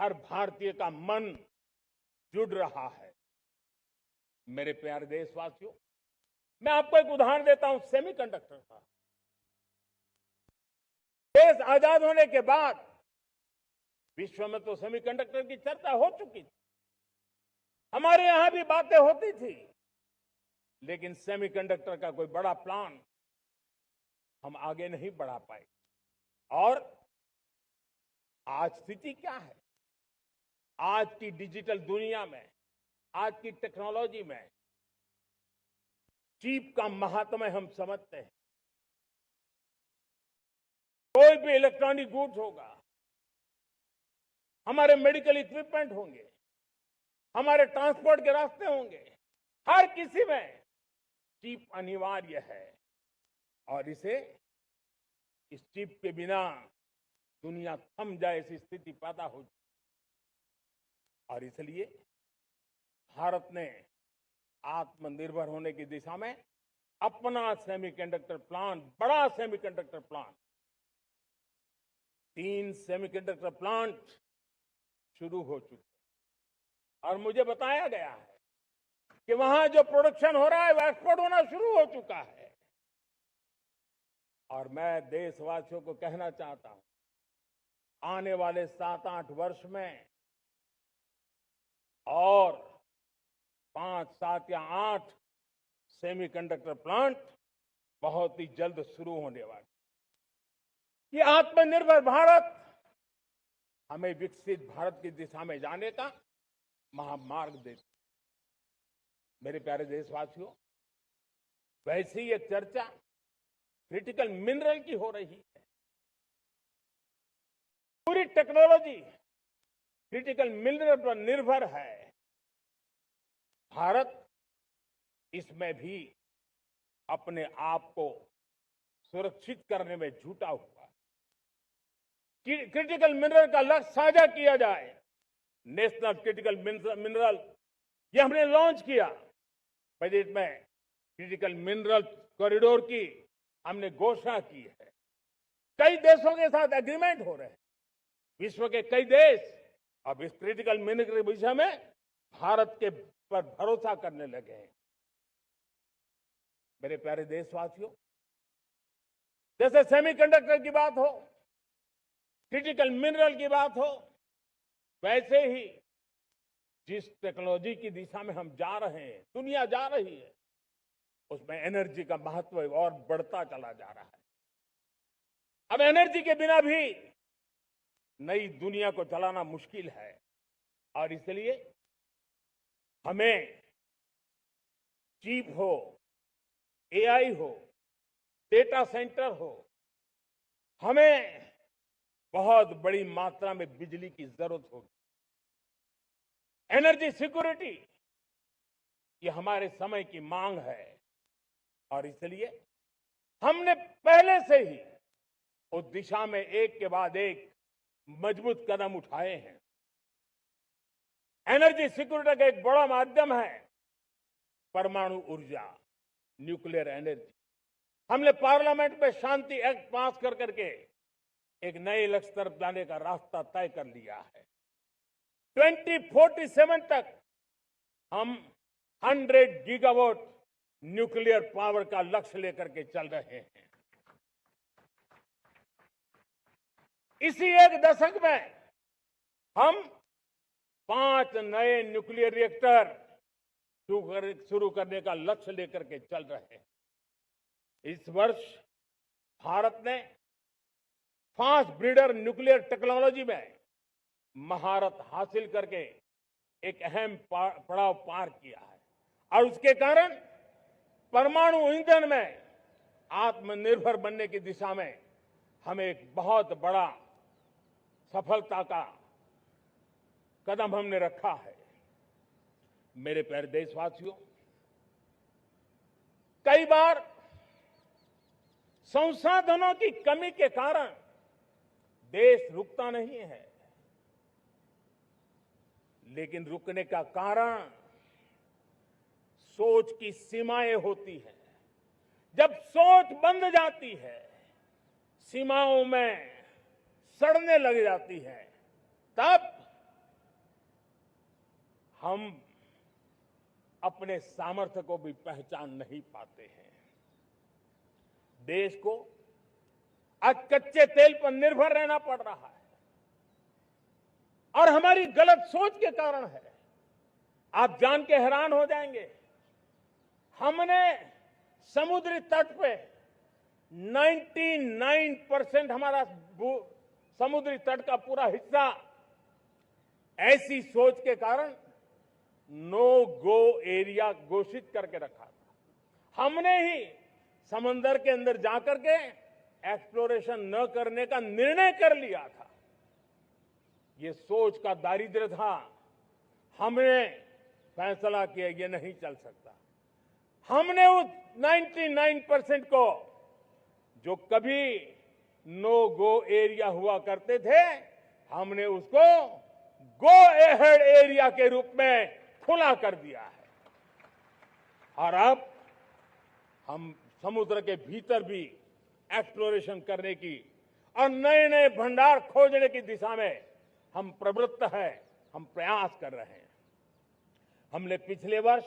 हर भारतीय का मन जुड़ रहा है। मेरे प्यारे देशवासियों, मैं आपको एक उदाहरण देता हूं सेमीकंडक्टर का। देश आजाद होने के बाद विश्व में तो सेमीकंडक्टर की चर्चा हो चुकी थी, हमारे यहां भी बातें होती थी, लेकिन सेमीकंडक्टर का कोई बड़ा प्लान हम आगे नहीं बढ़ा पाए। और आज स्थिति क्या है? आज की डिजिटल दुनिया में, आज की टेक्नोलॉजी में चिप का महात्म्य हम समझते हैं। कोई भी इलेक्ट्रॉनिक गुड्स होगा, हमारे मेडिकल इक्विपमेंट होंगे, हमारे ट्रांसपोर्ट के रास्ते होंगे, हर किसी में चिप अनिवार्य है। और इस चिप के बिना दुनिया थम जाए ऐसी स्थिति पैदा हो। और इसलिए भारत ने आत्मनिर्भर होने की दिशा में अपना सेमीकंडक्टर प्लांट, बड़ा सेमीकंडक्टर प्लांट, 3 सेमीकंडक्टर प्लांट शुरू हो चुके हैं। और मुझे बताया गया है कि वहां जो प्रोडक्शन हो रहा है वो एक्सपोर्ट होना शुरू हो चुका है। और मैं देशवासियों को कहना चाहता हूं, आने वाले 7-8 वर्ष में और 5, 7 या 8 सेमीकंडक्टर प्लांट बहुत ही जल्द शुरू होने वाले। ये आत्मनिर्भर भारत हमें विकसित भारत की दिशा में जाने का महामार्ग देती। मेरे प्यारे देशवासियों, वैसे ही एक चर्चा क्रिटिकल मिनरल की हो रही है। पूरी टेक्नोलॉजी क्रिटिकल मिनरल पर निर्भर है। भारत इसमें भी अपने आप को सुरक्षित करने में जुटा हुआ है। क्रिटिकल मिनरल का लक्ष्य साझा किया जाए। नेशनल क्रिटिकल मिनरल ये हमने लॉन्च किया। बजट में क्रिटिकल मिनरल कॉरिडोर की हमने घोषणा की है। कई देशों के साथ एग्रीमेंट हो रहे हैं। विश्व के कई देश अब इस क्रिटिकल मिनरल के विषय में भारत के पर भरोसा करने लगे हैं। मेरे प्यारे देशवासियों, जैसे सेमीकंडक्टर की बात हो, क्रिटिकल मिनरल की बात हो, वैसे ही जिस टेक्नोलॉजी की दिशा में हम जा रहे हैं, दुनिया जा रही है, उसमें एनर्जी का महत्व और बढ़ता चला जा रहा है। अब एनर्जी के बिना भी नई दुनिया को चलाना मुश्किल है। और इसलिए हमें चिप हो, एआई हो, डेटा सेंटर हो, हमें बहुत बड़ी मात्रा में बिजली की जरूरत होगी। एनर्जी सिक्योरिटी ये हमारे समय की मांग है। और इसलिए हमने पहले से ही उस दिशा में एक के बाद एक मजबूत कदम उठाए हैं। एनर्जी सिक्योरिटी का एक बड़ा माध्यम है परमाणु ऊर्जा, न्यूक्लियर एनर्जी। हमने पार्लियामेंट में शांति एक्ट पास कर करके एक नए लक्ष्य तरफ जाने का रास्ता तय कर लिया है। 2047 तक हम 100 गीगावाट न्यूक्लियर पावर का लक्ष्य लेकर के चल रहे हैं। इसी एक दशक में हम 5 नए न्यूक्लियर रिएक्टर शुरू करने का लक्ष्य लेकर के चल रहे हैं। इस वर्ष भारत ने फास्ट ब्रीडर न्यूक्लियर टेक्नोलॉजी में महारत हासिल करके एक अहम पड़ाव पार किया है। और उसके कारण परमाणु ईंधन में आत्मनिर्भर बनने की दिशा में हमें एक बहुत बड़ा सफलता का कदम हमने रखा है। मेरे प्यारे देशवासियों, कई बार संसाधनों की कमी के कारण देश रुकता नहीं है, लेकिन रुकने का कारण सोच की सीमाएं होती हैं। जब सोच बंद जाती है, सीमाओं में सड़ने लग जाती है, तब हम अपने सामर्थ्य को भी पहचान नहीं पाते हैं। देश को आज कच्चे तेल पर निर्भर रहना पड़ रहा है और हमारी गलत सोच के कारण है। आप जान के हैरान हो जाएंगे, हमने समुद्री तट पे 99% हमारा समुद्री तट का पूरा हिस्सा ऐसी सोच के कारण नो गो एरिया घोषित करके रखा था। हमने ही समंदर के अंदर जाकर के एक्सप्लोरेशन न करने का निर्णय कर लिया था। ये सोच का दारिद्र्य था। हमने फैसला किया ये नहीं चल सकता। हमने उस 99% को, जो कभी नो गो एरिया हुआ करते थे, हमने उसको गो एहेड एरिया के रूप में खुला कर दिया है। और अब हम समुद्र के भीतर भी एक्सप्लोरेशन करने की और नए नए भंडार खोजने की दिशा में हम प्रवृत्त हैं, हम प्रयास कर रहे हैं। हमने पिछले वर्ष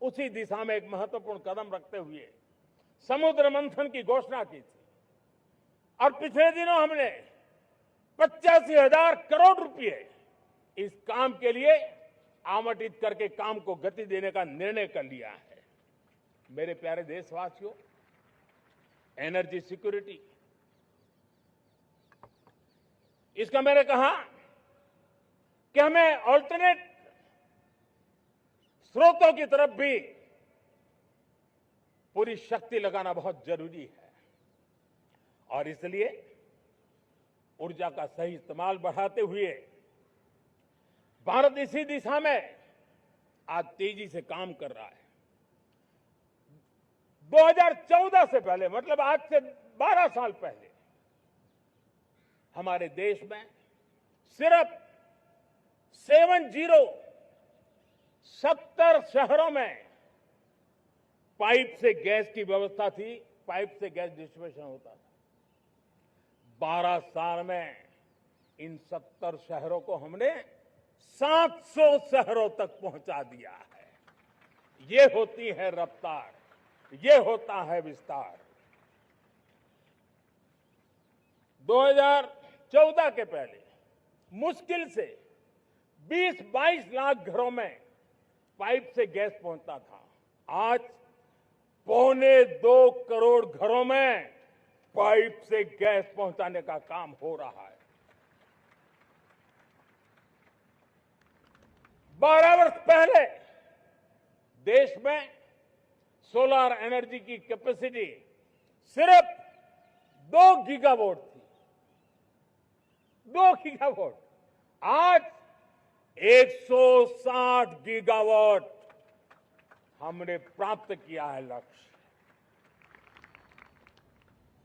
उसी दिशा में एक महत्वपूर्ण कदम रखते हुए समुद्र मंथन की घोषणा की थी और पिछले दिनों हमने 85,000 करोड़ रुपए इस काम के लिए आवंटित करके काम को गति देने का निर्णय कर लिया है। मेरे प्यारे देशवासियों, एनर्जी सिक्योरिटी, इसका मैंने कहा कि हमें ऑल्टरनेट स्रोतों की तरफ भी पूरी शक्ति लगाना बहुत जरूरी है और इसलिए ऊर्जा का सही इस्तेमाल बढ़ाते हुए भारत इसी दिशा में आज तेजी से काम कर रहा है। 2014 से पहले, मतलब आज से 12 साल पहले, हमारे देश में सिर्फ 70 शहरों में पाइप से गैस की व्यवस्था थी, पाइप से गैस डिस्ट्रीब्यूशन होता था। 12 साल में इन 70 शहरों को हमने 700 शहरों तक पहुंचा दिया है। ये होती है रफ्तार, ये होता है विस्तार। 2014 के पहले मुश्किल से 20-22 लाख घरों में पाइप से गैस पहुंचता था। आज 1.25 करोड़ घरों में पाइप से गैस पहुंचाने का काम हो रहा है। 12 वर्ष पहले देश में सोलर एनर्जी की कैपेसिटी सिर्फ 2 गीगावाट थी। 2 गीगावाट, आज 160 गीगावाट हमने प्राप्त किया है लक्ष्य।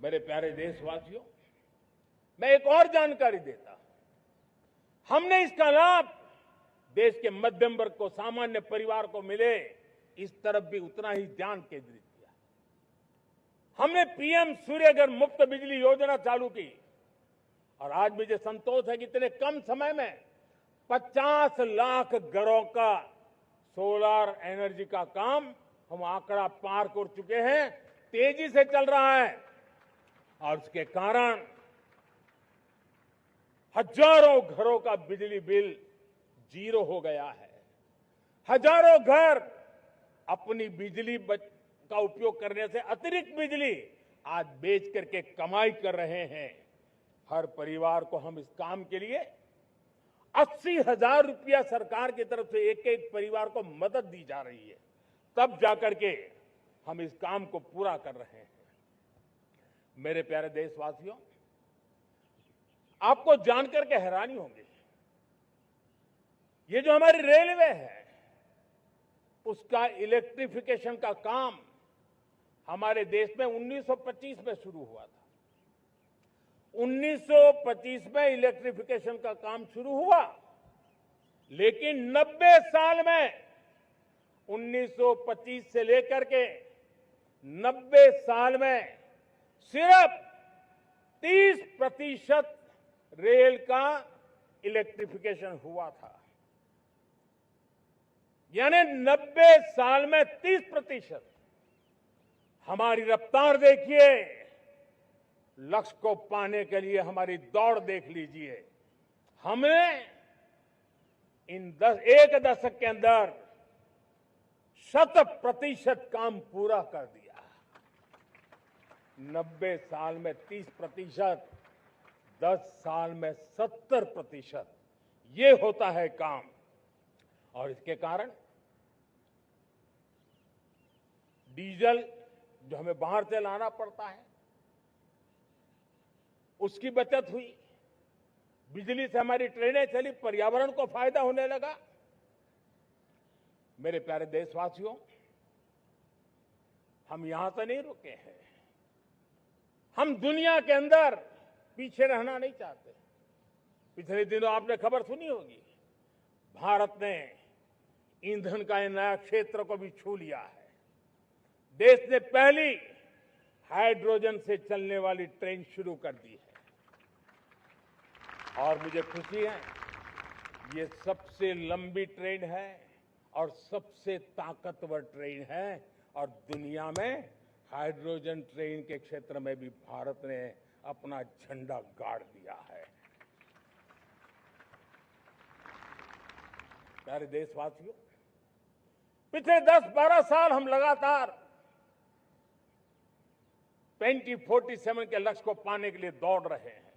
मेरे प्यारे देशवासियों, मैं एक और जानकारी देता हूं। हमने इसका लाभ देश के मध्यम वर्ग को, सामान्य परिवार को मिले, इस तरफ भी उतना ही ध्यान केंद्रित किया। हमने पीएम सूर्यघर मुफ्त बिजली योजना चालू की और आज मुझे संतोष है कि इतने कम समय में 50 लाख घरों का सोलर एनर्जी का काम हम आंकड़ा पार कर चुके हैं। तेजी से चल रहा है और उसके कारण हजारों घरों का बिजली बिल 0 हो गया है। हजारों घर अपनी बिजली का उपयोग करने से अतिरिक्त बिजली आज बेच करके कमाई कर रहे हैं। हर परिवार को हम इस काम के लिए 80,000 रुपया सरकार की तरफ से एक एक परिवार को मदद दी जा रही है, तब जाकर के हम इस काम को पूरा कर रहे हैं। मेरे प्यारे देशवासियों, आपको जानकर के हैरानी होगी, ये जो हमारी रेलवे है उसका इलेक्ट्रिफिकेशन का काम हमारे देश में 1925 में शुरू हुआ था। 1925 में इलेक्ट्रिफिकेशन का काम शुरू हुआ, लेकिन 90 साल में 1925 से लेकर के 90 साल में सिर्फ 30% रेल का इलेक्ट्रिफिकेशन हुआ था। यानी 90 साल में 30%। हमारी रफ्तार देखिए, लक्ष्य को पाने के लिए हमारी दौड़ देख लीजिए। हमने एक दशक के अंदर 100% काम पूरा कर दिया। 90 साल में 30%, 10 साल में 70%, ये होता है काम। और इसके कारण डीजल जो हमें बाहर से लाना पड़ता है, उसकी बचत हुई। बिजली से हमारी ट्रेनें चली, पर्यावरण को फायदा होने लगा। मेरे प्यारे देशवासियों, हम यहां से नहीं रुके हैं। हम दुनिया के अंदर पीछे रहना नहीं चाहते। पिछले दिनों आपने खबर सुनी होगी, भारत ने ईंधन का नया क्षेत्र को भी छू लिया है। देश ने पहली हाइड्रोजन से चलने वाली ट्रेन शुरू कर दी है। और मुझे खुशी है, ये सबसे लंबी ट्रेन है और सबसे ताकतवर ट्रेन है। और दुनिया में हाइड्रोजन ट्रेन के क्षेत्र में भी भारत ने अपना झंडा गाड़ दिया है। प्यारे देशवासियों, पिछले 10-12 साल हम लगातार 2047 के लक्ष्य को पाने के लिए दौड़ रहे हैं।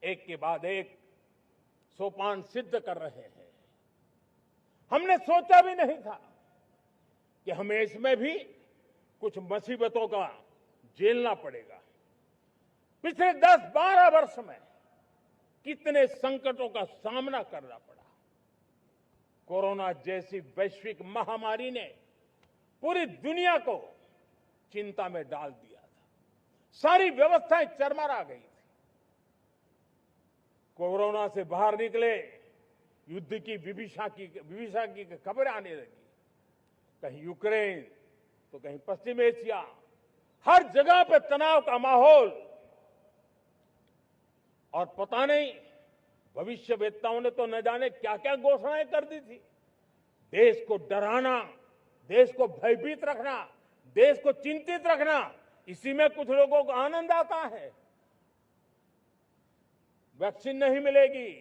एक के बाद एक सोपान सिद्ध कर रहे हैं। हमने सोचा भी नहीं था कि हमें इसमें भी कुछ मुसीबतों का झेलना पड़ेगा। पिछले 10-12 वर्ष में कितने संकटों का सामना करना पड़ा। कोरोना जैसी वैश्विक महामारी ने पूरी दुनिया को चिंता में डाल दिया था। सारी व्यवस्थाएं चरमरा गई थी। कोरोना से बाहर निकले, युद्ध की विभीषा की खबरें आने लगी। कहीं यूक्रेन तो कहीं पश्चिम एशिया, हर जगह पे तनाव का माहौल। और पता नहीं, भविष्यवेत्ताओं ने तो न जाने क्या क्या घोषणाएं कर दी थी। देश को डराना, देश को भयभीत रखना, देश को चिंतित रखना, इसी में कुछ लोगों को आनंद आता है। वैक्सीन नहीं मिलेगी,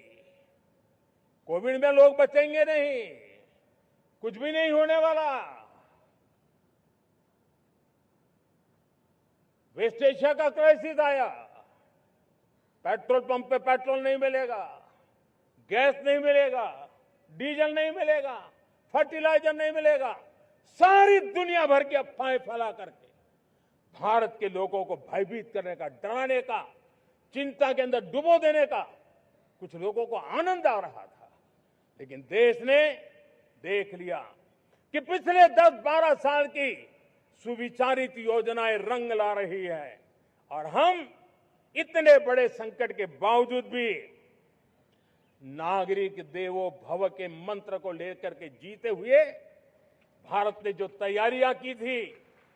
कोविड में लोग बचेंगे नहीं, कुछ भी नहीं होने वाला। वेस्ट एशिया का क्राइसिस आया, पेट्रोल पंप पे पेट्रोल नहीं मिलेगा, गैस नहीं मिलेगा, डीजल नहीं मिलेगा, फर्टिलाइजर नहीं मिलेगा। सारी दुनिया भर की अफवाहें फैला करके भारत के लोगों को भयभीत करने का, डराने का, चिंता के अंदर डुबो देने का कुछ लोगों को आनंद आ रहा था। लेकिन देश ने देख लिया कि पिछले 10-12 साल की सुविचारित योजनाएं रंग ला रही है। और हम इतने बड़े संकट के बावजूद भी नागरिक देवो भव के मंत्र को लेकर के जीते हुए भारत ने जो तैयारियां की थी,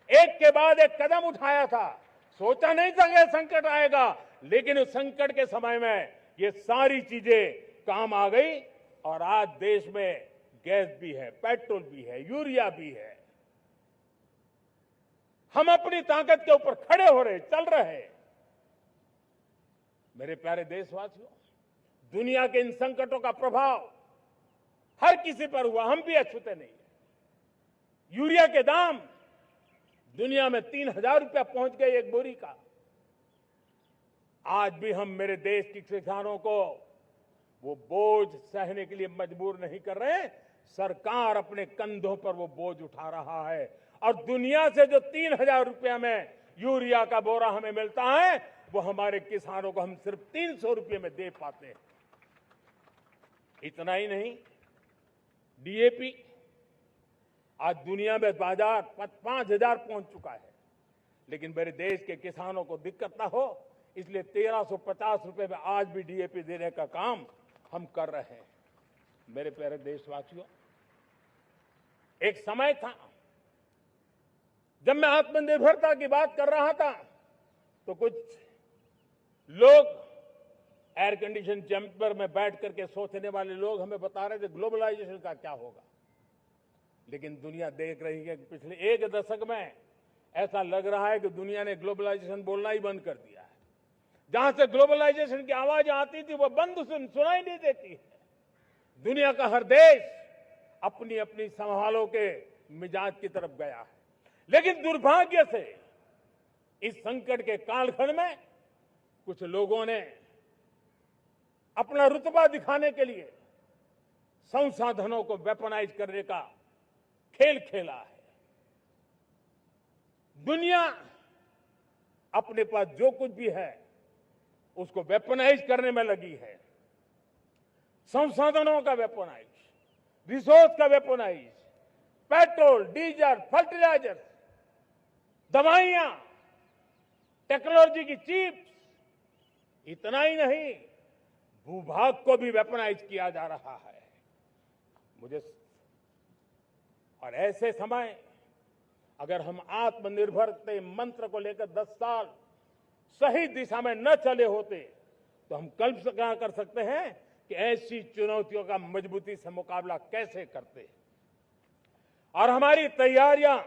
एक के बाद एक कदम उठाया था। सोचा नहीं था कि संकट आएगा, लेकिन उस संकट के समय में ये सारी चीजें काम आ गई। और आज देश में गैस भी है, पेट्रोल भी है, यूरिया भी है। हम अपनी ताकत के ऊपर खड़े हो रहे, चल रहे। मेरे प्यारे देशवासियों, दुनिया के इन संकटों का प्रभाव हर किसी पर हुआ, हम भी अछूते नहीं है। यूरिया के दाम दुनिया में 3,000 रुपया पहुंच गए एक बोरी का। आज भी हम मेरे देश के किसानों को वो बोझ सहने के लिए मजबूर नहीं कर रहे। सरकार अपने कंधों पर वो बोझ उठा रहा है। और दुनिया से जो 3,000 रुपया में यूरिया का बोरा हमें मिलता है, वो हमारे किसानों को हम सिर्फ 300 रुपये में दे पाते हैं। इतना ही नहीं, डीएपी आज दुनिया में बाजार 5,000 पहुंच चुका है। लेकिन मेरे देश के किसानों को दिक्कत ना हो, इसलिए 1,350 रुपये में आज भी डीएपी देने का काम हम कर रहे हैं। मेरे प्यारे देशवासियों, एक समय था जब मैं आत्मनिर्भरता की बात कर रहा था, तो कुछ लोग एयर कंडीशन चैम्बर में बैठ करके सोचने वाले लोग हमें बता रहे थे ग्लोबलाइजेशन का क्या होगा। लेकिन दुनिया देख रही है कि पिछले एक दशक में ऐसा लग रहा है कि दुनिया ने ग्लोबलाइजेशन बोलना ही बंद कर दिया है। जहां से ग्लोबलाइजेशन की आवाज आती थी वो बंद सुनाई नहीं देती है। दुनिया का हर देश अपनी अपनी संभालों के मिजाज की तरफ गया है। लेकिन दुर्भाग्य से इस संकट के कालखंड में कुछ लोगों ने अपना रुतबा दिखाने के लिए संसाधनों को वेपनाइज करने का खेल खेला है। दुनिया अपने पास जो कुछ भी है उसको वेपनाइज करने में लगी है। संसाधनों का वेपनाइज, रिसोर्स का वेपनाइज, पेट्रोल, डीजल, फर्टिलाइजर, दवाइयां, टेक्नोलॉजी की चिप्स, इतना ही नहीं भूभाग को भी वेपनाइज किया जा रहा है। और ऐसे समय अगर हम आत्मनिर्भरता मंत्र को लेकर 10 साल सही दिशा में न चले होते तो हम कल्पना कर सकते हैं कि ऐसी चुनौतियों का मजबूती से मुकाबला कैसे करते। और हमारी तैयारियां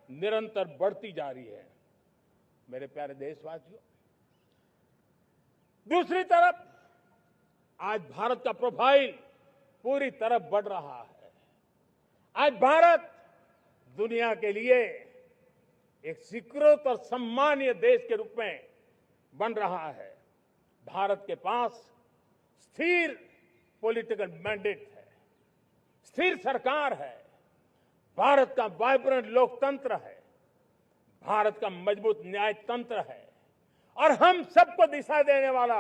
निरंतर बढ़ती जा रही है। मेरे प्यारे देशवासियों, दूसरी तरफ आज भारत का प्रोफाइल पूरी तरफ बढ़ रहा है। आज भारत दुनिया के लिए एक स्वीकृत और सम्मानीय देश के रूप में बन रहा है। भारत के पास स्थिर पॉलिटिकल मैंडेट है, स्थिर सरकार है, भारत का वाइब्रेंट लोकतंत्र है, भारत का मजबूत न्याय तंत्र है और हम सबको दिशा देने वाला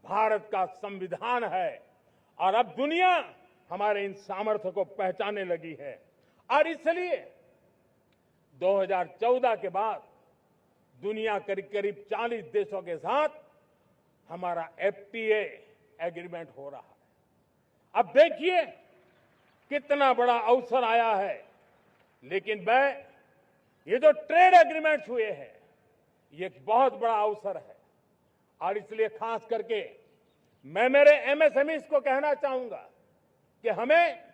भारत का संविधान है। और अब दुनिया हमारे इन सामर्थ्य को पहचानने लगी है। और इसलिए 2014 के बाद दुनिया करीब करीब 40 देशों के साथ हमारा एफटीए एग्रीमेंट हो रहा है। अब देखिए कितना बड़ा अवसर आया है। लेकिन ये जो ट्रेड एग्रीमेंट्स हुए हैं ये एक बहुत बड़ा अवसर है। और इसलिए खास करके मैं मेरे एमएसएमईज को कहना चाहूंगा कि हमें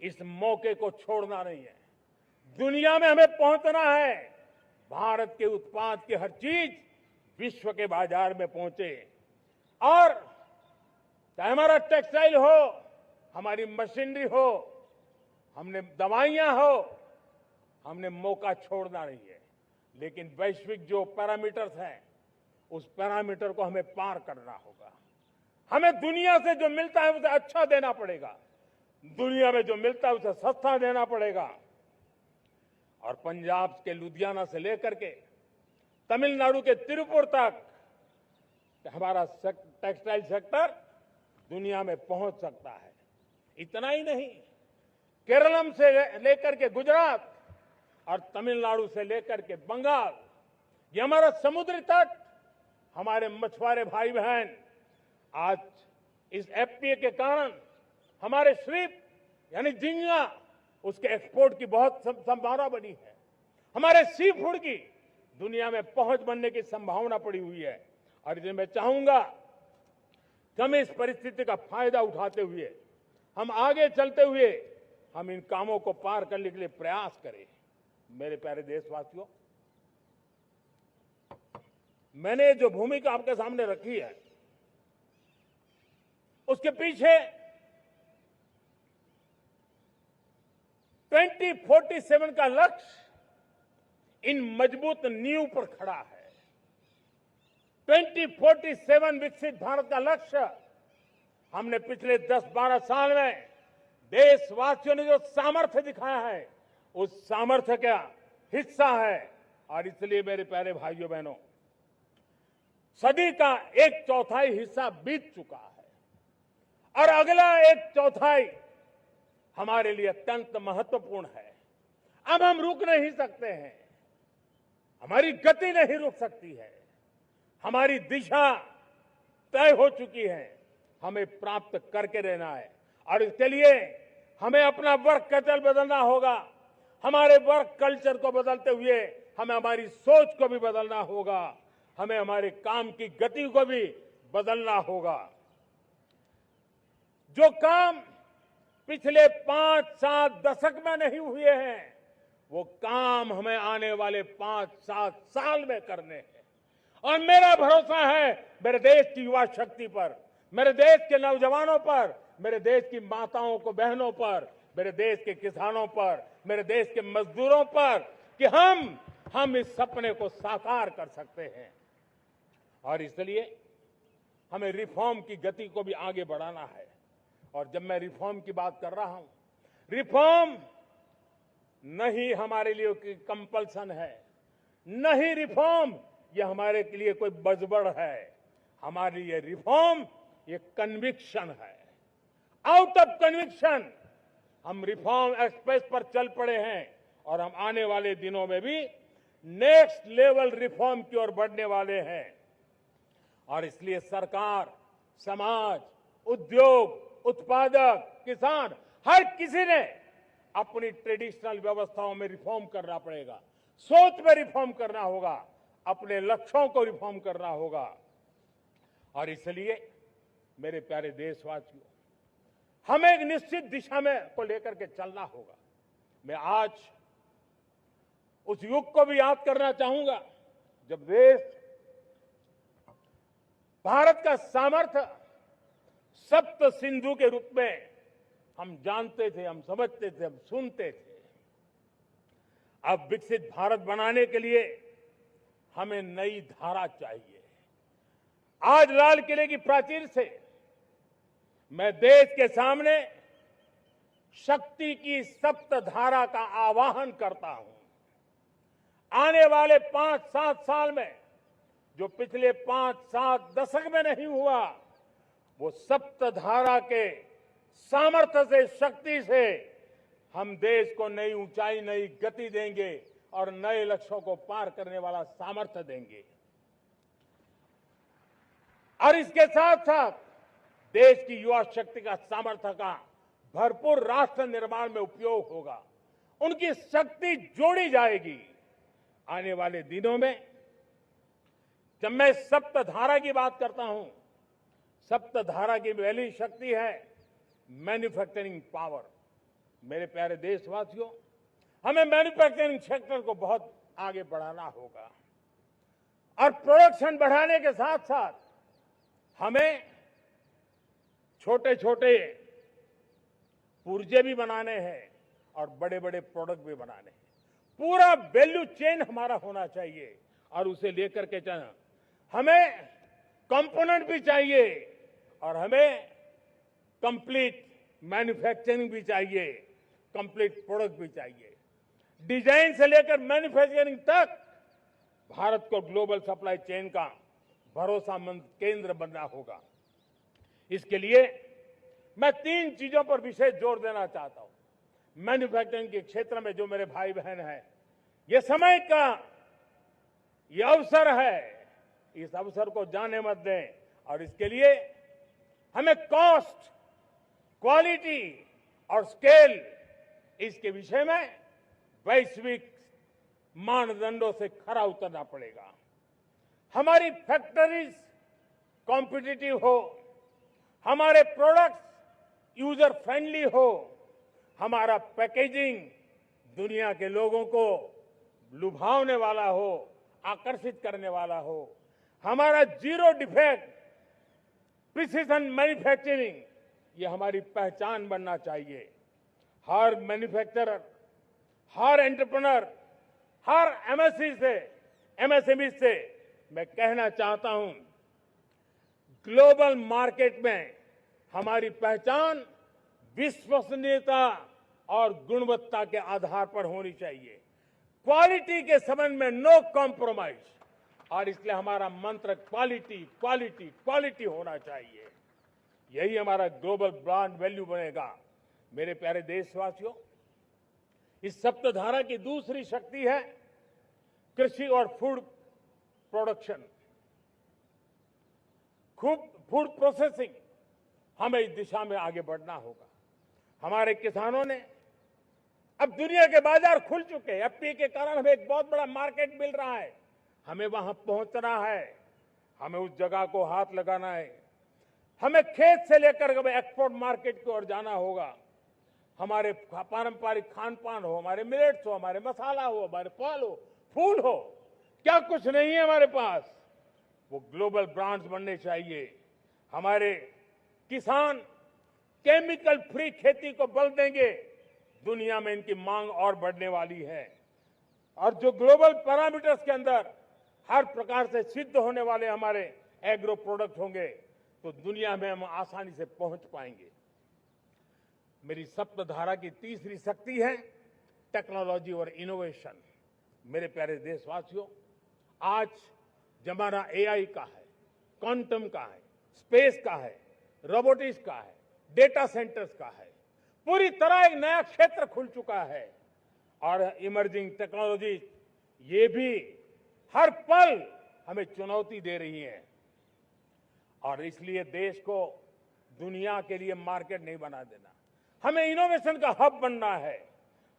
इस मौके को छोड़ना नहीं है। दुनिया में हमें पहुंचना है। भारत के उत्पाद की हर चीज विश्व के बाजार में पहुंचे। और चाहे हमारा टेक्सटाइल हो, हमारी मशीनरी हो, हमने दवाइयां हो, हमने मौका छोड़ना नहीं है। लेकिन वैश्विक जो पैरामीटर्स हैं उस पैरामीटर को हमें पार करना होगा। हमें दुनिया से जो मिलता है उसे अच्छा देना पड़ेगा, दुनिया में जो मिलता है उसे सस्ता देना पड़ेगा। और पंजाब के लुधियाना से लेकर के तमिलनाडु के तिरुपुर तक हमारा टेक्सटाइल सेक्टर दुनिया में पहुंच सकता है। इतना ही नहीं, केरलम से लेकर के गुजरात और तमिलनाडु से लेकर के बंगाल, ये हमारा समुद्री तट, हमारे मछुआरे भाई बहन आज इस एफटीए के कारण हमारे श्रिप यानी झींगा उसके एक्सपोर्ट की बहुत संभावना बनी है। हमारे सी फूड की दुनिया में पहुंच बनने की संभावना पड़ी हुई है। और इसलिए मैं चाहूंगा कि हम इस परिस्थिति का फायदा उठाते हुए, हम आगे चलते हुए हम इन कामों को पार करने के लिए प्रयास करें। मेरे प्यारे देशवासियों, मैंने जो भूमिका आपके सामने रखी है उसके पीछे 2047 का लक्ष्य इन मजबूत नींव पर खड़ा है। 2047 विकसित भारत का लक्ष्य हमने पिछले 10-12 साल में देशवासियों ने जो सामर्थ्य दिखाया है उस सामर्थ्य का हिस्सा है। और इसलिए मेरे प्यारे भाइयों बहनों, सदी का 1/4 हिस्सा बीत चुका है और अगला 1/4 हमारे लिए अत्यंत महत्वपूर्ण है। अब हम रुक नहीं सकते हैं, हमारी गति नहीं रुक सकती है, हमारी दिशा तय हो चुकी है, हमें प्राप्त करके रहना है। और इसके लिए हमें अपना वर्क कल्चर बदलना होगा। हमारे वर्क कल्चर को बदलते हुए हमें हमारी सोच को भी बदलना होगा, हमें हमारे काम की गति को भी बदलना होगा। जो काम पिछले 5-7 दशक में नहीं हुए हैं, वो काम हमें आने वाले 5-7 साल में करने हैं। और मेरा भरोसा है मेरे देश की युवा शक्ति पर, मेरे देश के नौजवानों पर, मेरे देश की माताओं को बहनों पर, मेरे देश के किसानों पर, मेरे देश के मजदूरों पर कि हम इस सपने को साकार कर सकते हैं। और इसलिए हमें रिफॉर्म की गति को भी आगे बढ़ाना है। और जब मैं रिफॉर्म की बात कर रहा हूं, रिफॉर्म नहीं हमारे लिए कोई कंपल्सन है, नहीं रिफॉर्म ये हमारे के लिए कोई बजबड़ है। हमारे लिए रिफॉर्म ये कन्विक्शन है। आउट ऑफ कन्विक्शन हम रिफॉर्म एक्सप्रेस पर चल पड़े हैं और हम आने वाले दिनों में भी नेक्स्ट लेवल रिफॉर्म की ओर बढ़ने वाले हैं। और इसलिए सरकार, समाज, उद्योग, उत्पादक, किसान, हर किसी ने अपनी ट्रेडिशनल व्यवस्थाओं में रिफॉर्म करना पड़ेगा, सोच में रिफॉर्म करना होगा, अपने लक्ष्यों को रिफॉर्म करना होगा। और इसलिए मेरे प्यारे देशवासियों, हमें एक निश्चित दिशा में को लेकर के चलना होगा। मैं आज उस युग को भी याद करना चाहूंगा जब देश, भारत का सामर्थ्य सप्त सिंधु के रूप में हम जानते थे, हम समझते थे, हम सुनते थे। अब विकसित भारत बनाने के लिए हमें नई धारा चाहिए। आज लाल किले की प्राचीर से मैं देश के सामने शक्ति की सप्त धारा का आवाहन करता हूं। आने वाले 5-7 साल में जो पिछले 5-7 दशक में नहीं हुआ, वो सप्त धारा के सामर्थ्य से, शक्ति से हम देश को नई ऊंचाई, नई गति देंगे और नए लक्ष्यों को पार करने वाला सामर्थ्य देंगे। और इसके साथ साथ देश की युवा शक्ति का सामर्थ्य का भरपूर राष्ट्र निर्माण में उपयोग होगा, उनकी शक्ति जोड़ी जाएगी। आने वाले दिनों में जब मैं सप्तधारा की बात करता हूं, सप्तधारा की पहली शक्ति है मैन्युफैक्चरिंग पावर। मेरे प्यारे देशवासियों, हमें मैन्युफैक्चरिंग सेक्टर को बहुत आगे बढ़ाना होगा और प्रोडक्शन बढ़ाने के साथ साथ हमें छोटे छोटे पुर्जे भी बनाने हैं और बड़े बड़े प्रोडक्ट भी बनाने हैं। पूरा वैल्यू चेन हमारा होना चाहिए और उसे लेकर के चलना। हमें कंपोनेंट भी चाहिए और हमें कंप्लीट मैन्युफैक्चरिंग भी चाहिए, कंप्लीट प्रोडक्ट भी चाहिए। डिजाइन से लेकर मैन्युफैक्चरिंग तक भारत को ग्लोबल सप्लाई चेन का भरोसामंद केंद्र बनना होगा। इसके लिए मैं 3 चीजों पर विशेष जोर देना चाहता हूं। मैन्युफैक्चरिंग के क्षेत्र में जो मेरे भाई बहन हैं, ये समय का ये अवसर है, इस अवसर को जाने मत दें। और इसके लिए हमें कॉस्ट, क्वालिटी और स्केल, इसके विषय में वैश्विक मानदंडों से खरा उतरना पड़ेगा। हमारी फैक्ट्रीज कॉम्पिटिटिव हो, हमारे प्रोडक्ट्स यूजर फ्रेंडली हो, हमारा पैकेजिंग दुनिया के लोगों को लुभावने वाला हो, आकर्षित करने वाला हो, हमारा जीरो डिफेक्ट प्रिसिजन मैन्युफैक्चरिंग ये हमारी पहचान बनना चाहिए। हर मैन्युफैक्चरर, हर एंटरप्रेन्योर, हर एमएसएमई से मैं कहना चाहता हूं, ग्लोबल मार्केट में हमारी पहचान विश्वसनीयता और गुणवत्ता के आधार पर होनी चाहिए। क्वालिटी के संबंध में नो कॉम्प्रोमाइज, और इसलिए हमारा मंत्र क्वालिटी, क्वालिटी, क्वालिटी होना चाहिए। यही हमारा ग्लोबल ब्रांड वैल्यू बनेगा। मेरे प्यारे देशवासियों, इस सप्तधारा की दूसरी शक्ति है कृषि और फूड प्रोडक्शन, फूड प्रोसेसिंग। हमें इस दिशा में आगे बढ़ना होगा। हमारे किसानों ने, अब दुनिया के बाजार खुल चुके हैं, एफपीए के कारण हमें एक बहुत बड़ा मार्केट मिल रहा है। हमें वहां पहुंचना है, हमें उस जगह को हाथ लगाना है, हमें खेत से लेकर एक्सपोर्ट मार्केट की ओर जाना होगा। हमारे पारंपरिक खान पान हो, हमारे मिलेट्स हो, हमारे मसाला हो, हमारे फल हो, फूल हो, क्या कुछ नहीं है हमारे पास? वो ग्लोबल ब्रांड्स बनने चाहिए। हमारे किसान केमिकल फ्री खेती को बल देंगे, दुनिया में इनकी मांग और बढ़ने वाली है। और जो ग्लोबल पैरामीटर्स के अंदर हर प्रकार से सिद्ध होने वाले हमारे एग्रो प्रोडक्ट होंगे, तो दुनिया में हम आसानी से पहुंच पाएंगे। मेरी सप्तधारा की तीसरी शक्ति है टेक्नोलॉजी और इनोवेशन। मेरे प्यारे देशवासियों, आज जमाना एआई का है, क्वांटम का है, स्पेस का है, रोबोटिक्स का है, डेटा सेंटर्स का है। पूरी तरह एक नया क्षेत्र खुल चुका है और इमर्जिंग टेक्नोलॉजी ये भी हर पल हमें चुनौती दे रही है। और इसलिए देश को दुनिया के लिए मार्केट नहीं बना देना, हमें इनोवेशन का हब बनना है।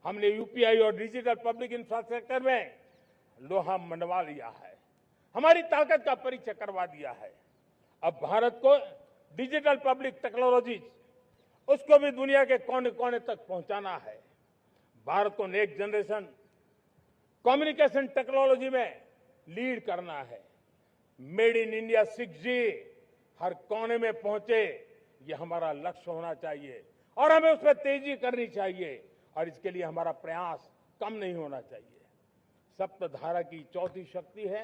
हमने यूपीआई और डिजिटल पब्लिक इंफ्रास्ट्रक्चर में लोहा मनवा लिया है, हमारी ताकत का परिचय करवा दिया है। अब भारत को डिजिटल पब्लिक टेक्नोलॉजी उसको भी दुनिया के कोने कोने तक पहुंचाना है। भारत को नेक्स्ट जनरेशन कम्युनिकेशन टेक्नोलॉजी में लीड करना है। मेड इन इंडिया 6G हर कोने में पहुंचे, ये हमारा लक्ष्य होना चाहिए और हमें उसमें तेजी करनी चाहिए और इसके लिए हमारा प्रयास कम नहीं होना चाहिए। सप्तधारा की चौथी शक्ति है